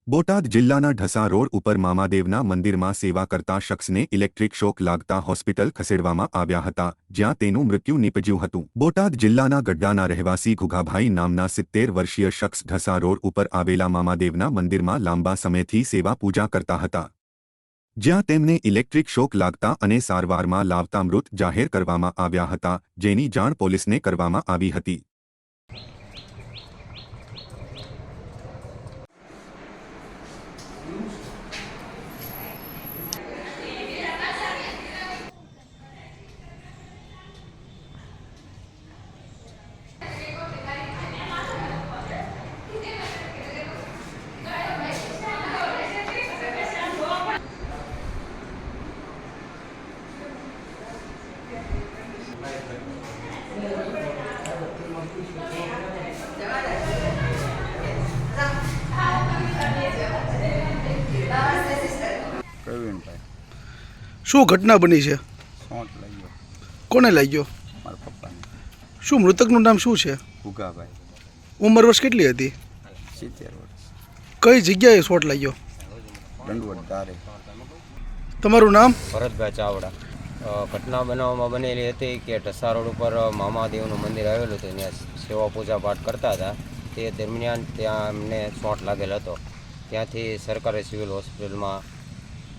બોટાદ જિલ્લાના ઢસા રોડ ઉપર મામાદેવના મંદિરમાં સેવા કરતા શખ્સને ઇલેક્ટ્રિક શોક લાગતા હોસ્પિટલ ખસેડવામાં આવ્યા હતા, જ્યાં તેનું મૃત્યુ નીપજ્યું હતું। બોટાદ જિલ્લાના ગઢડાના રહેવાસી ઘુઘાભાઈ નામના 70 વર્ષીય શખ્સ ઢસા રોડ ઉપર આવેલા મામાદેવના મંદિરમાં લાંબા સમયથી સેવા પૂજા કરતા હતા, જ્યાં તેમને ઇલેક્ટ્રિક શોક લાગતા અને સારવારમાં લાવતા મૃત જાહેર કરવામાં આવ્યા હતા, જેની જાણ પોલીસને કરવામાં આવી હતી। શું ઘટના બની છે? શોટ લાગ્યો કોને લાગ્યો? મારા પપ્પાને। શું મૃતકનું નામ શું છે? ભૂગાભાઈ। ઉંમર વર્ષ કેટલી હતી? 70 વર્ષ। કઈ જગ્યાએ શોટ લાગ્યો? દંડવટ ધારે। તમારું નામ? ભરતભાઈ ચાવડા। ઘટના બનાવવામાં બનેલી હતી કે ઢસા રોડ ઉપર મામાદેવનું મંદિર આવેલું હતું, ત્યાં સેવા પૂજા પાઠ કરતા હતા। તે દરમિયાન ત્યાં એમને શોટ લાગેલ હતો, ત્યાંથી સરકારી સિવિલ હોસ્પિટલમાં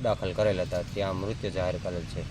દાખલ કરેલ હતા, ત્યાં મૃત્યુ જાહેર કરેલ છે।